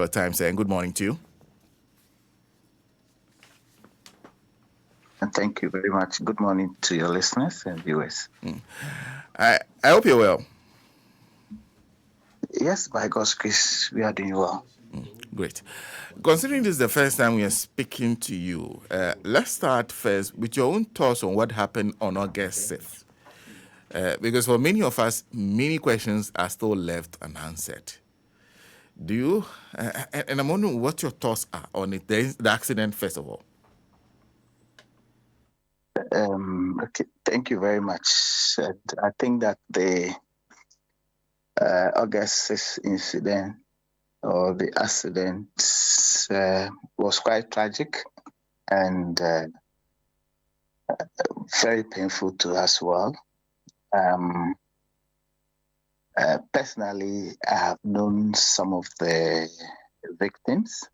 Your time, sir, and good morning to you. And thank you very much. Good morning to your listeners and viewers. I hope you're well. Yes, by God's grace, we are doing well. Great. Considering this is the first time we are speaking to you, let's start first with your own thoughts on what happened on August 6th. Because for many of us, many questions are still left unanswered. Do you, and I'm wondering what your thoughts are on it, the accident, first of all. Okay, thank you very much. I think that the August 6th incident or the accident was quite tragic and very painful to us as well. Personally, I have known some of the victims.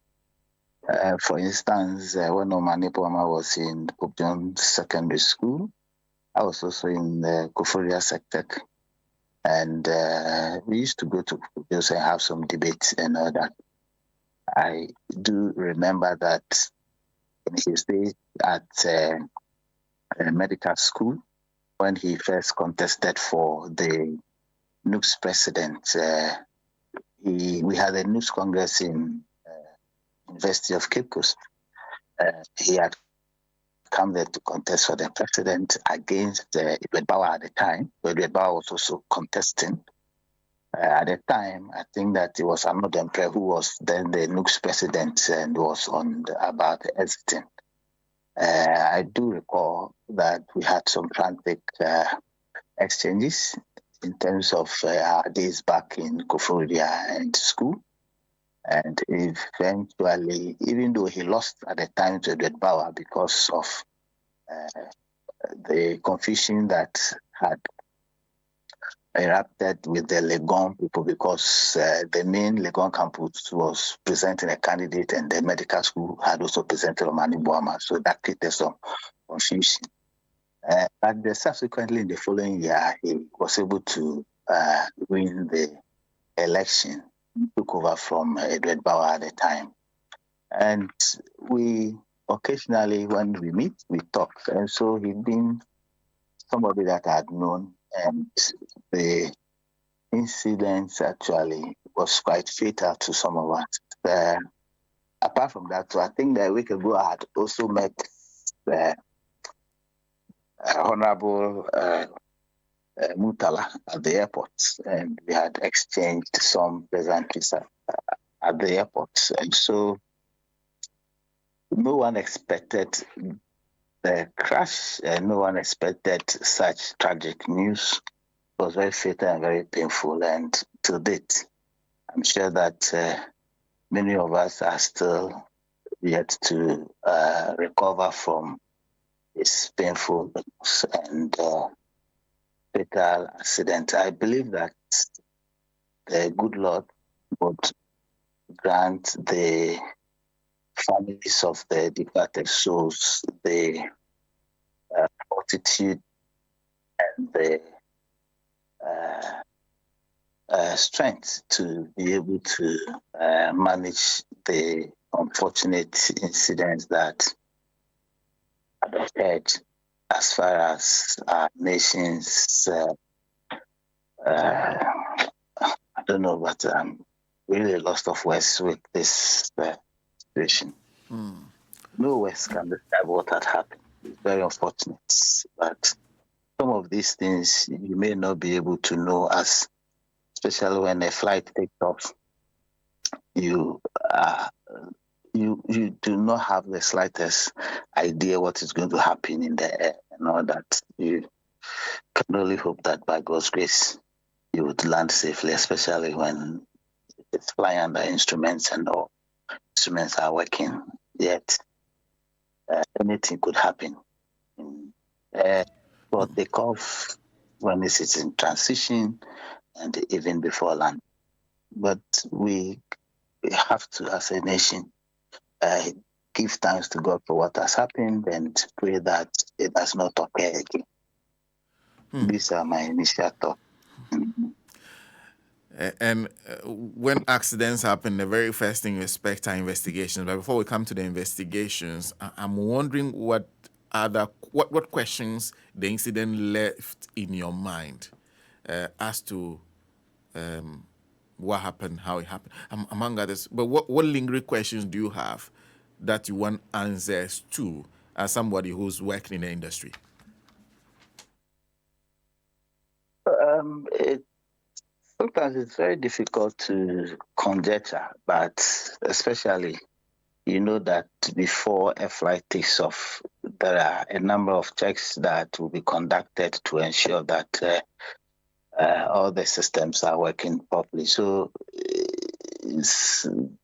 For instance, when Omani Boama was in Pope John Secondary School, I was also in the Koforia Sectec, and we used to go to Koforia and have some debates and all that. I do remember that when he stayed at medical school, when he first contested for the NUCS president, we had a NUCS Congress in University of Cape Coast. He had come there to contest for the president against Edward Bauer at the time. Edward Bauer was also contesting. At the time, I think that it was Arnold Dempre who was then the NUCS president and was about exiting. I do recall that we had some frantic exchanges in terms of our days back in Koforia and school. And eventually, even though he lost at the time to Edward Bauer because of the confusion that had erupted with the Legon people, because the main Legon campus was presenting a candidate and the medical school had also presented Omani Boama. So that created some confusion. But subsequently, in the following year, he was able to win the election, took over from Edward Bauer at the time. And we occasionally, when we meet, we talk. And so he'd been somebody that I had known, and the incident actually was quite fatal to some of us. Apart from that, so I think that a week ago I had also met Honorable Mutala at the airport, and we had exchanged some pleasantries at the airport. And so no one expected the crash, and no one expected such tragic news. It was very fatal and very painful. And to date, I'm sure that many of us are still yet to recover from this painful and fatal accident. I believe that the good Lord would grant the families of the departed souls the fortitude and the strength to be able to manage the unfortunate incidents that have occurred as far as our nation's I don't know, but I'm really lost of words with this situation. No words can describe what had happened. It's very unfortunate, but some of these things you may not be able to know, as especially when a flight takes off. You do not have the slightest idea what is going to happen in the air and all that. You can only hope that by God's grace you would land safely, especially when it's flying under instruments and all instruments are working. Yet anything could happen. For takeoff, when this is in transition, and even before land. But we have to, as a nation, give thanks to God for what has happened and pray that it does not occur again. These are my initial thoughts. And when accidents happen, the very first thing you expect are investigations. But before we come to the investigations, I'm wondering what questions the incident left in your mind as to what happened, how it happened, among others. But what lingering questions do you have that you want answers to as somebody who's working in the industry? Sometimes it's very difficult to conjecture, but especially you know that before a flight takes off, there are a number of checks that will be conducted to ensure that all the systems are working properly. So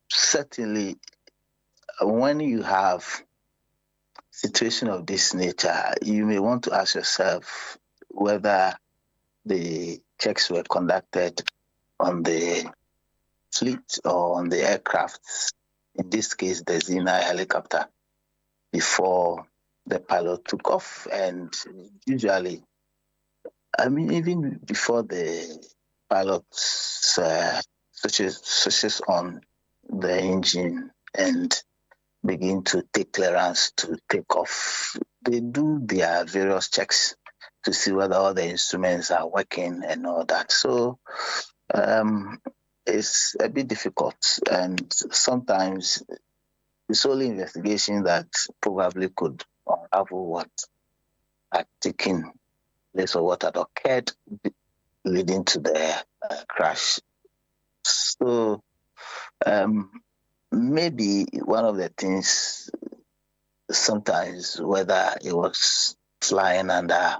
certainly when you have situation of this nature, you may want to ask yourself whether the checks were conducted on the fleet or on the aircraft, in this case, the Zena helicopter, before the pilot took off. And usually, even before the pilot switches on the engine and begin to take clearance to take off, they do their various checks to see whether all the instruments are working and all that. So it's a bit difficult, and sometimes it's only investigation that probably could unravel what had taken place or what had occurred leading to the crash. So maybe one of the things sometimes, whether it was flying under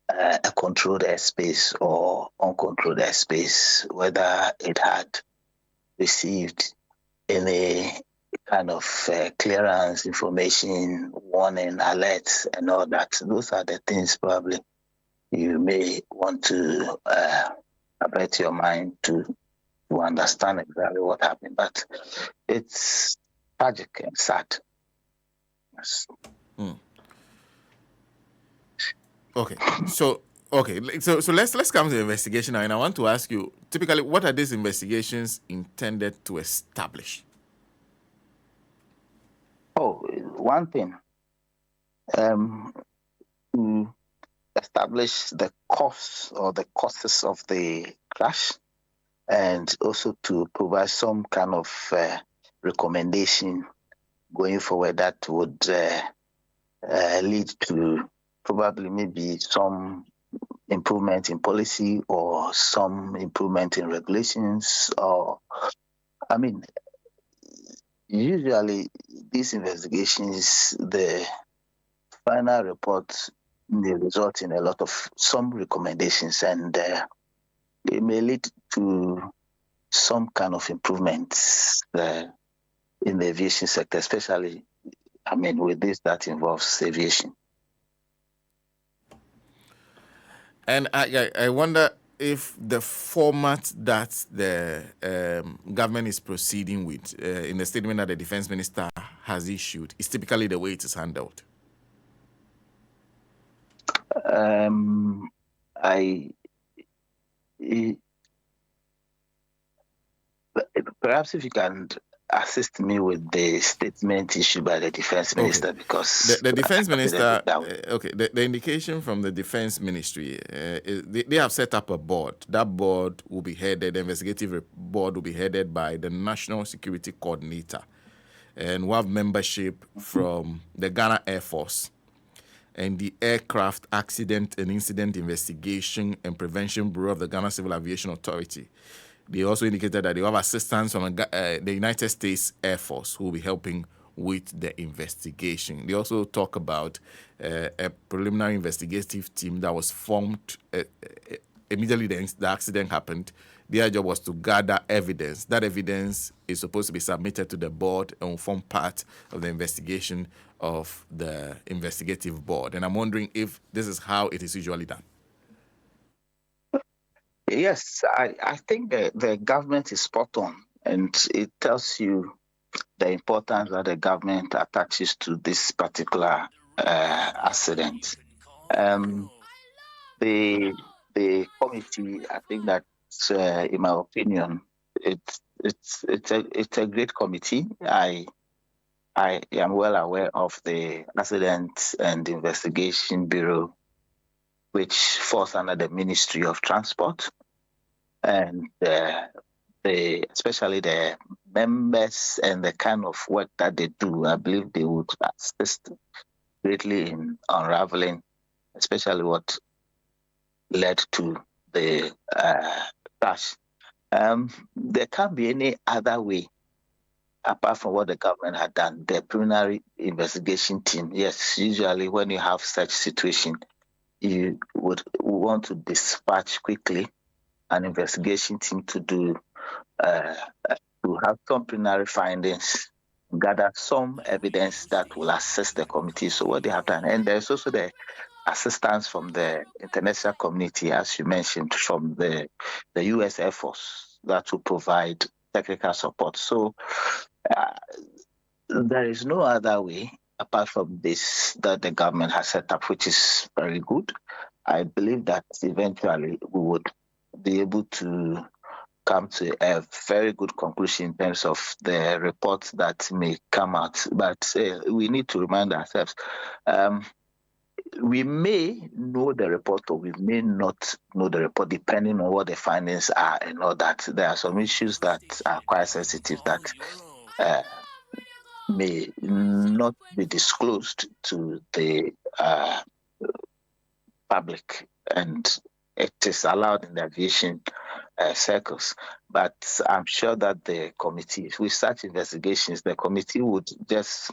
a controlled airspace or uncontrolled airspace, whether it had received any kind of clearance, information, warning, alerts, and all that. Those are the things probably you may want to avert your mind to understand exactly what happened. But it's tragic and sad. Yes. Okay, so let's come to the investigation now, and I want to ask you, typically, what are these investigations intended to establish? One thing, to establish the cause or the causes of the crash, and also to provide some kind of recommendation going forward that would lead to probably maybe some improvement in policy or some improvement in regulations. Or, usually these investigations, the final report may result in a lot of some recommendations, and they may lead to some kind of improvements in the aviation sector, especially, with this that involves aviation. And I wonder if the format that the government is proceeding with in the statement that the defense minister has issued is typically the way it is handled. Perhaps if you can assist me with the statement issued by the defense minister, because the defense minister, the indication from the defense ministry, they have set up a board. That board will be headed, the investigative board will be headed by the National Security Coordinator, and we'll have membership from the Ghana Air Force and the Aircraft Accident and Incident Investigation and Prevention Bureau of the Ghana Civil Aviation Authority. They also indicated that they have assistance from the United States Air Force who will be helping with the investigation. They also talk about a preliminary investigative team that was formed immediately the accident happened. Their job was to gather evidence. That evidence is supposed to be submitted to the board and will form part of the investigation of the investigative board. And I'm wondering if this is how it is usually done. Yes, I think the government is spot on, and it tells you the importance that the government attaches to this particular accident. The committee, I think that in my opinion, it's a great committee. I am well aware of the Accident and Investigation Bureau, which falls under the Ministry of Transport, and especially the members and the kind of work that they do. I believe they would assist greatly in unraveling, especially what led to the crash. There can't be any other way apart from what the government had done. The preliminary investigation team, yes, usually when you have such situation, you would want to dispatch quickly an investigation team to do to have some preliminary findings, gather some evidence that will assist the committee. So what they have done, and there's also the assistance from the international community, as you mentioned, from the U.S. Air Force that will provide technical support. So there is no other way apart from this that the government has set up, which is very good. I believe that eventually we would be able to come to a very good conclusion in terms of the reports that may come out. But we need to remind ourselves, we may know the report or we may not know the report depending on what the findings are and all that. There are some issues that are quite sensitive that may not be disclosed to the public, and it is allowed in the aviation circles. But I'm sure that the committee, with such investigations, the committee would just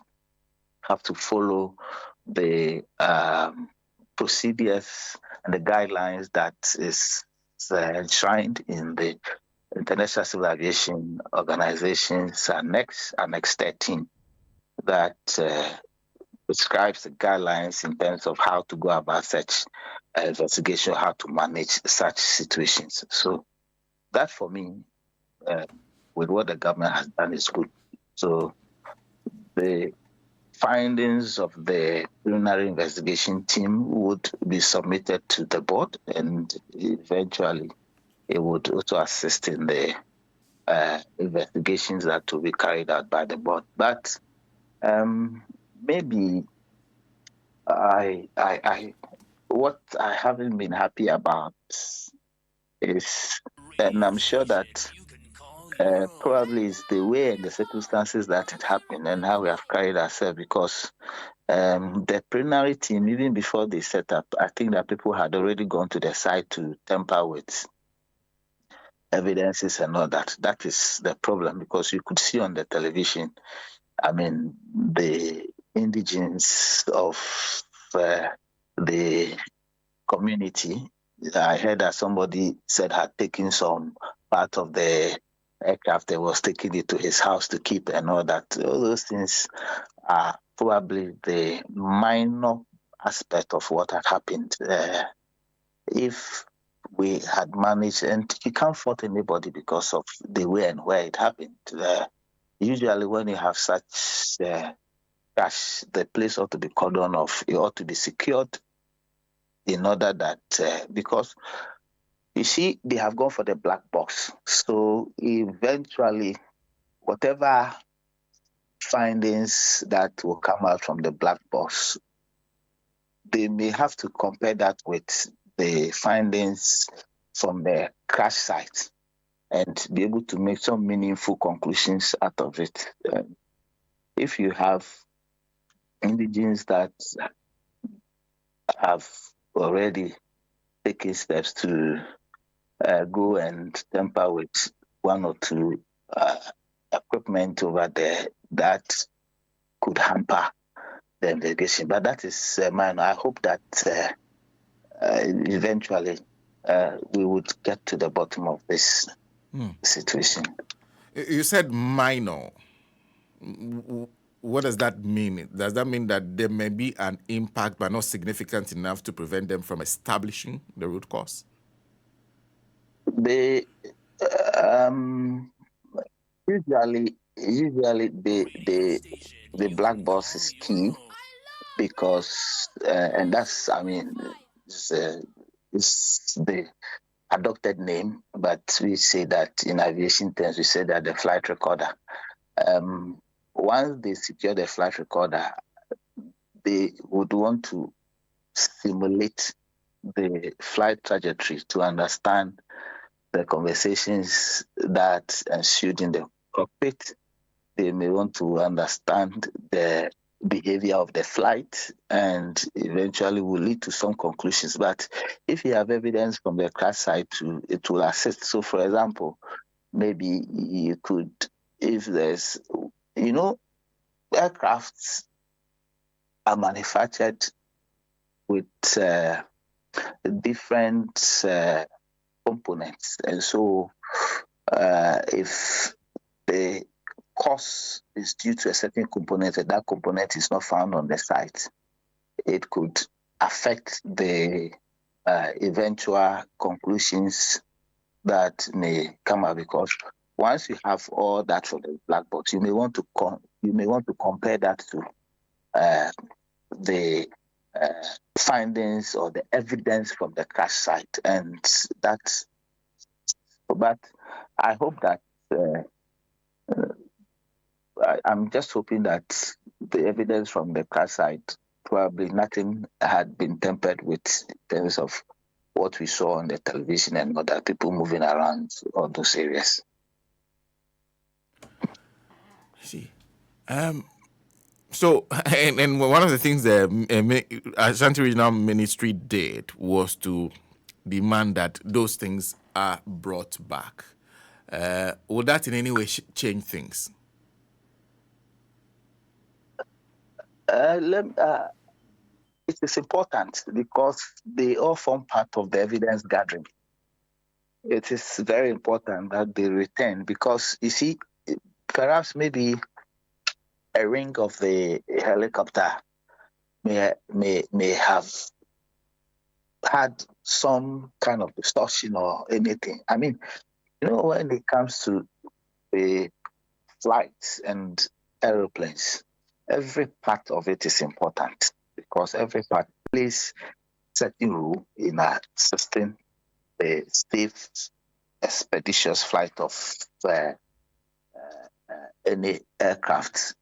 have to follow the procedures and the guidelines that is enshrined in the International Civil Aviation Organization's Annex 13 that prescribes the guidelines in terms of how to go about such investigation, how to manage such situations. So that for me, with what the government has done, is good. So the findings of the preliminary investigation team would be submitted to the board, and eventually it would also assist in the investigations that will be carried out by the board. But maybe what I haven't been happy about is, and I'm sure that probably it's the way and the circumstances that it happened and how we have carried ourselves, because the preliminary team, even before they set up, I think that people had already gone to the site to tamper with evidences and all that. That is the problem, because you could see on the television, I mean, the indigents of the community. I heard that somebody said had taken some part of the aircraft and was taking it to his house to keep and all that. All those things are probably the minor aspect of what had happened. If we had managed, and you can't fault anybody because of the way and where it happened. Usually when you have such crash, the place ought to be cordoned off. It ought to be secured in order that, because you see, they have gone for the black box. So eventually, whatever findings that will come out from the black box, they may have to compare that with the findings from the crash site and be able to make some meaningful conclusions out of it. If you have indigents that have already taken steps to go and tamper with one or two equipment over there, that could hamper the investigation. But that is mine. I hope that eventually we would get to the bottom of this situation. You said minor. What does that mean? Does that mean that there may be an impact but not significant enough to prevent them from establishing the root cause? They usually the black box is key, because and that's, I mean, it's the adopted name, but we say that in aviation terms, we say that the flight recorder. Once they secure the flight recorder, they would want to simulate the flight trajectory to understand the conversations that ensued in the cockpit. They may want to understand the behavior of the flight and eventually will lead to some conclusions. But if you have evidence from the crash site, it will assist. So, for example, maybe you could, if there's, aircrafts are manufactured with different components. And so if the cause is due to a certain component and that component is not found on the site, it could affect the eventual conclusions that may come out, because once you have all that from the black box, you may want to compare that to the findings or the evidence from the crash site, and that's. But I hope that I'm just hoping that the evidence from the crash site, probably nothing had been tampered with in terms of what we saw on the television and other people moving around all those areas. See, so and one of the things the Ashanti Regional Ministry did was to demand that those things are brought back. Will that in any way change things? It is important because they all form part of the evidence gathering. It is very important that they return, because you see, perhaps maybe a ring of the helicopter may have had some kind of distortion or anything. I mean, when it comes to the flights and aeroplanes, every part of it is important, because every part plays certain role in assisting the safe, expeditious flight of any aircraft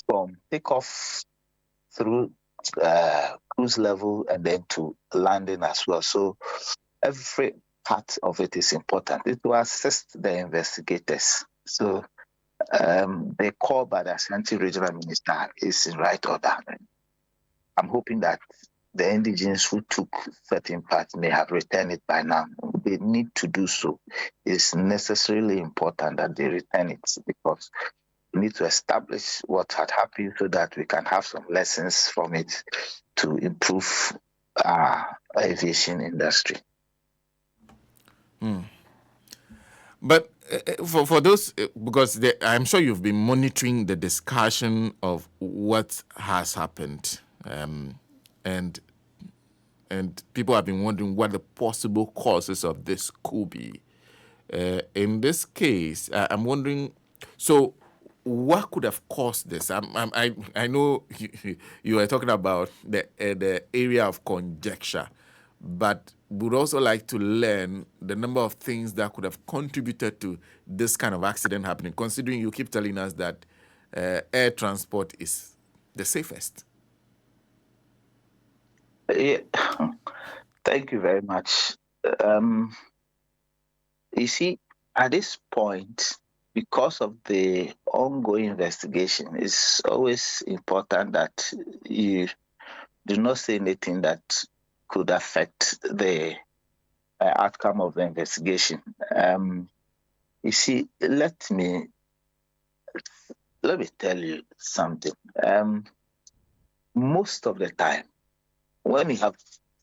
from takeoff through cruise level and then to landing as well. So every part of it is important. It will assist the investigators. So the call by the Ashanti Regional Minister is in right order. I'm hoping that the indigenous who took certain parts may have returned it by now. They need to do so. It's necessarily important that they return it, because we need to establish what had happened so that we can have some lessons from it to improve our aviation industry. But for those, because I'm sure you've been monitoring the discussion of what has happened, and people have been wondering what the possible causes of this could be. In this case, I'm wondering, so what could have caused this? I know you were talking about the area of conjecture, but would also like to learn the number of things that could have contributed to this kind of accident happening, considering you keep telling us that air transport is the safest. Yeah. Thank you very much. You see, at this point, because of the ongoing investigation, it's always important that you do not say anything that could affect the outcome of the investigation. You see, let me tell you something. Most of the time, when we have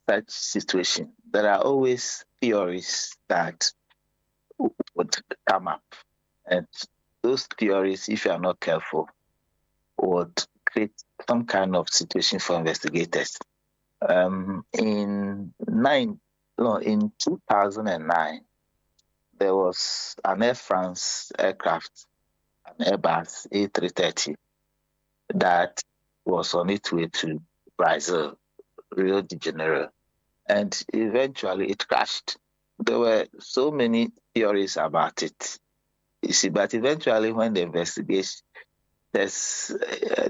such situation, there are always theories that would come up, and those theories, if you are not careful, would create some kind of situation for investigators. In 2009, there was an Air France aircraft, an Airbus A330, that was on its way to Brazil, Rio de Janeiro, and eventually it crashed. there were so many theories about it. You see, but eventually, when the investigators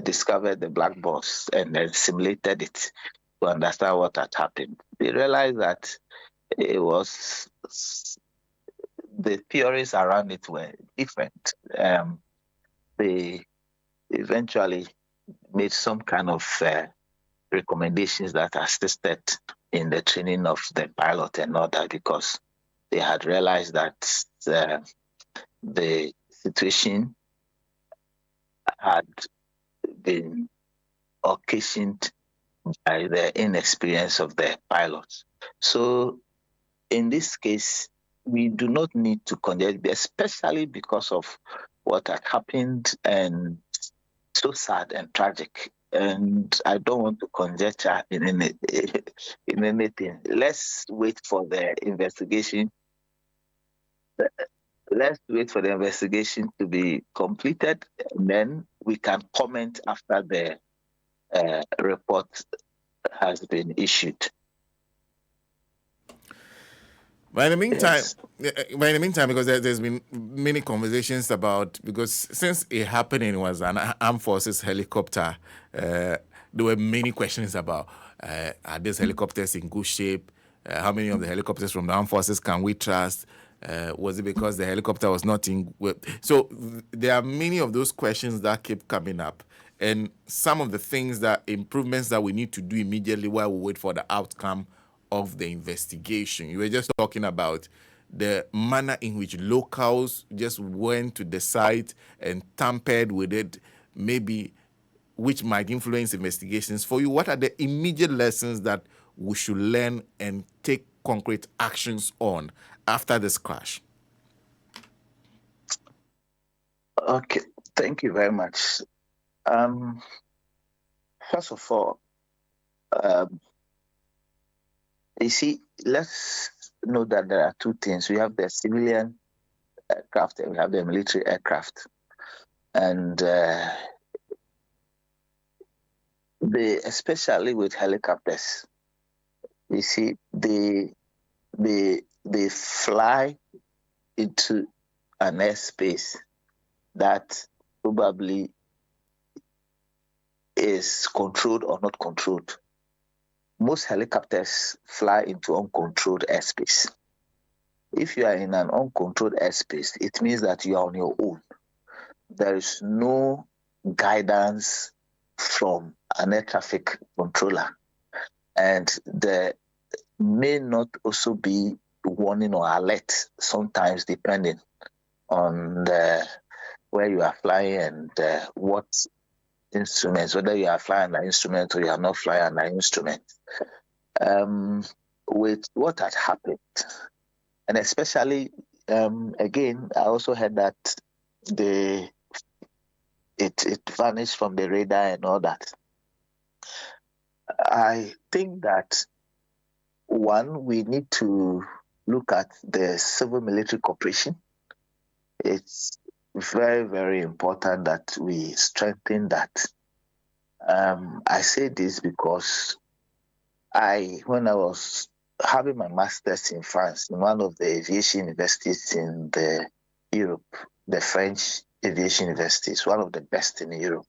discovered the black box and then simulated it to understand what had happened, they realized that it was the theories around it were different. They eventually made some kind of recommendations that assisted in the training of the pilot and all that, because they had realized that the situation had been occasioned by the inexperience of the pilots. So in this case, we do not need to conjecture, especially because of what had happened, and so sad and tragic. And I don't want to conjecture in anything. Let's wait for the investigation. Let's wait for the investigation to be completed, and then we can comment after the report has been issued. But in the meantime, Yes. because there's been many conversations about, because since it happened and it was an armed forces helicopter, there were many questions about are these helicopters in good shape? How many of the helicopters from the armed forces can we trust? Was it because the helicopter was not in? So there are many of those questions that keep coming up, and some of the things that improvements that we need to do immediately while we wait for the outcome of the investigation. You were just talking about the manner in which locals just went to the site and tampered with it, maybe, which might influence investigations. For you, what are the immediate lessons that we should learn and take concrete actions on after this crash? Okay, thank you very much. First of all, you see, let's know that there are two things. We have the civilian aircraft and we have the military aircraft. And especially with helicopters, you see, they fly into an airspace that probably is controlled or not controlled. Most helicopters fly into uncontrolled airspace. If you are in an uncontrolled airspace, it means that you are on your own. There is no guidance from an air traffic controller, and there may not also be warning or alert sometimes, depending on where you are flying and what instruments, whether you are flying an instrument or you are not flying an instrument. With what had happened, and especially again, I also heard that it vanished from the radar and all that. I think that one, we need to look at the civil military cooperation. It's very, very important that we strengthen that. I say this because when I was having my master's in France, in one of the aviation universities in Europe, the French aviation universities, one of the best in Europe,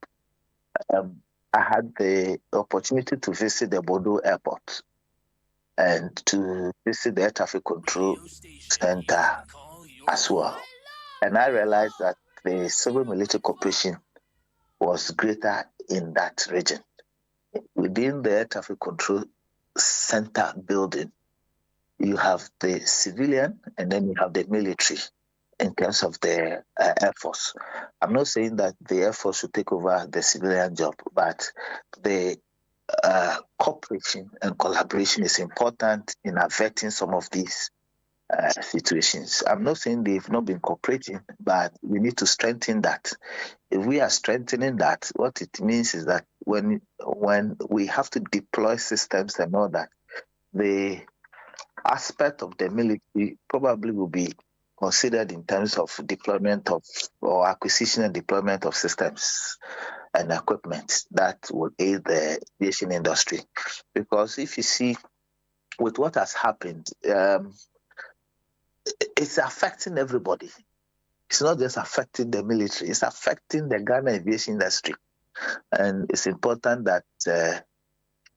I had the opportunity to visit the Bordeaux airport and to visit the air traffic control center as well. And I realized that the civil military cooperation was greater in that region. Within the air traffic control center building, you have the civilian and then you have the military in terms of the Air Force. I'm not saying that the Air Force should take over the civilian job, but the cooperation and collaboration is important in averting some of these situations. I'm not saying they've not been cooperating, but we need to strengthen that. If we are strengthening that, what it means is that when we have to deploy systems and all that, the aspect of the military probably will be considered in terms of deployment of or acquisition and deployment of systems and equipment that will aid the aviation industry. Because if you see, with what has happened, it's affecting everybody. It's not just affecting the military, it's affecting the Ghana aviation industry. And it's important that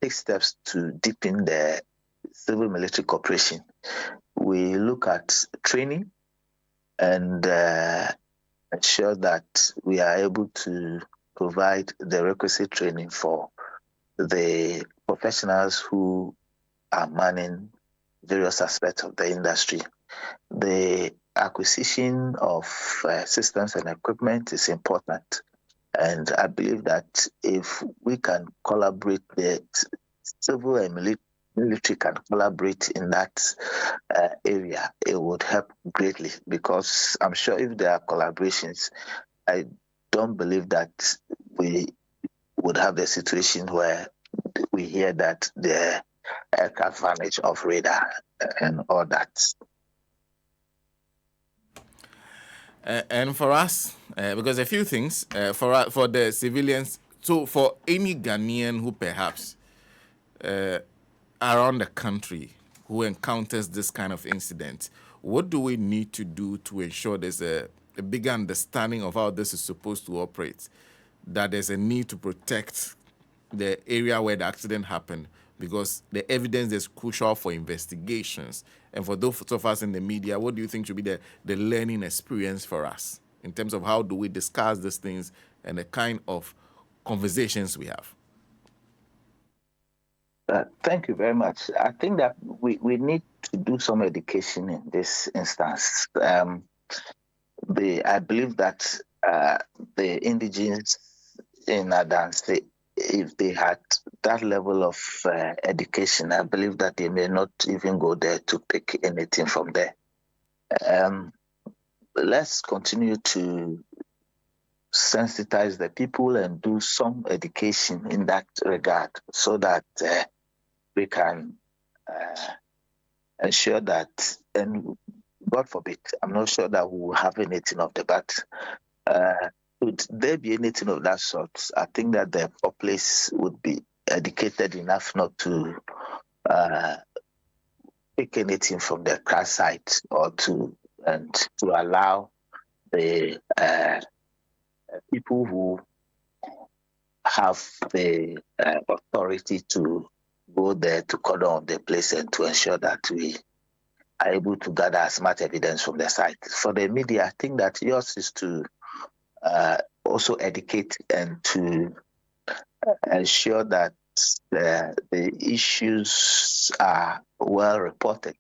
take steps to deepen the civil-military cooperation. We look at training and ensure that we are able to provide the requisite training for the professionals who are manning various aspects of the industry. The acquisition of systems and equipment is important. And I believe that if we can collaborate, the civil and military can collaborate in that area, it would help greatly, because I'm sure if there are collaborations, I don't believe that we would have the situation where we hear that the aircraft vanish off radar and all that. And for us, because a few things for the civilians. So for any Ghanaian who perhaps around the country who encounters this kind of incident, what do we need to do to ensure there's a bigger understanding of how this is supposed to operate? That there's a need to protect the area where the accident happened, because the evidence is crucial for investigations. And for those of us in the media, what do you think should be the learning experience for us in terms of how do we discuss these things and the kind of conversations we have? Thank you very much. I think that we need to do some education in this instance. I believe that the indigenes in Adanse, if they had that level of education, I believe that they may not even go there to pick anything from there. Let's continue to sensitize the people and do some education in that regard, so that we can ensure that, and God forbid, I'm not sure that we will have anything of the but would there be anything of that sort, I think that the populace would be educated enough not to pick anything from the crash site, or to allow the people who have the authority to go there to cordon off the place and to ensure that we are able to gather as much evidence from the site. For the media, I think that yours is to also educate and to ensure that the issues are well reported.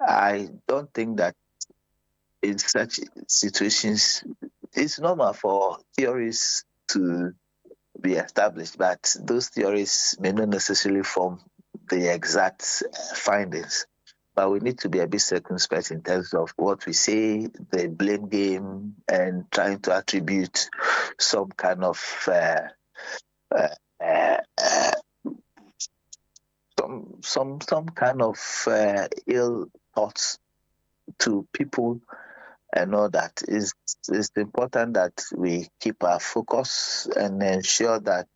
I don't think that in such situations it's normal for theories to be established, but those theories may not necessarily form the exact findings. But we need to be a bit circumspect in terms of what we say, the blame game, and trying to attribute some kind of some kind of ill thoughts to people and all that. It's important that we keep our focus and ensure that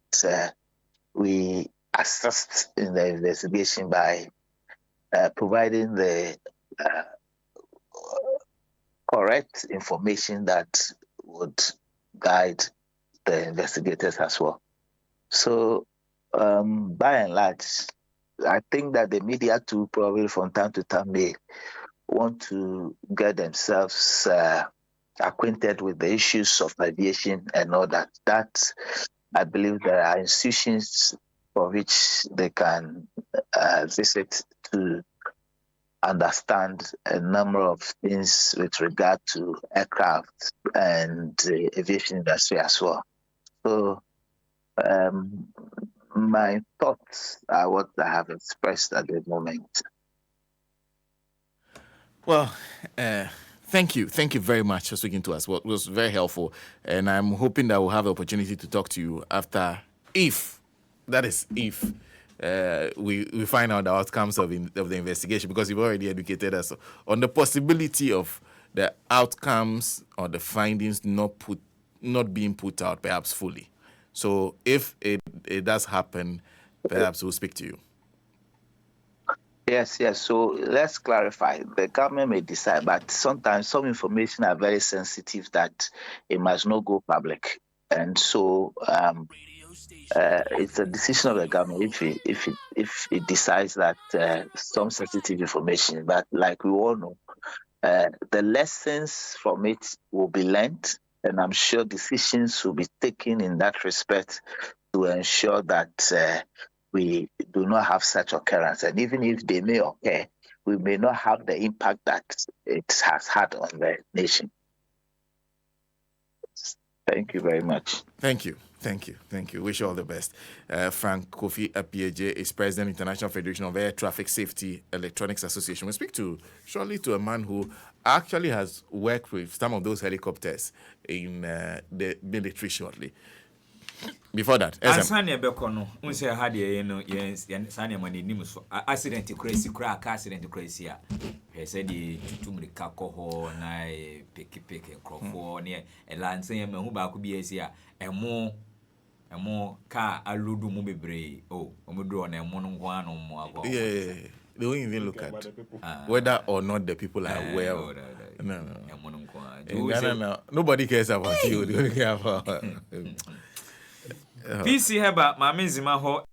we assist in the investigation by providing the correct information that would guide the investigators as well. So by and large, I think that the media too probably from time to time may want to get themselves acquainted with the issues of aviation and all that. That, I believe there are institutions for which they can visit to understand a number of things with regard to aircraft and the aviation industry as well. So my thoughts are what I have expressed at the moment. Well, thank you very much for speaking to us. Well, it was very helpful, and I'm hoping that we'll have the opportunity to talk to you after, if we find out the outcomes of the investigation, because you've already educated us on the possibility of the outcomes or the findings not being put out perhaps fully. So if it does happen, perhaps we'll speak to you. Yes, yes. So let's clarify. The government may decide, but sometimes some information are very sensitive that it must not go public. And so it's a decision of the government if it decides that some sensitive information. But like we all know, the lessons from it will be learned, and I'm sure decisions will be taken in that respect to ensure that we do not have such occurrence. And even if they may occur, we may not have the impact that it has had on the nation. Thank you very much. Thank you. Wish you all the best. Frank Kofi Appiah is President, International Federation of Air Traffic Safety Electronics Association. We speak surely to a man who actually has worked with some of those helicopters in the military shortly. Before that, Asanya Bekono, unse had yes, Sanya Maninimus, accident crazy crack, accident crazy. He said the Tumrika coho, na pick and crop near a land saying who back be as here, and more car aludu mubibre. Oh, Omudro and one or more. Yeah, they won't even look at whether or not the people are well. No. Nobody cares about you. They only care about. PC Heba, Mammy Zima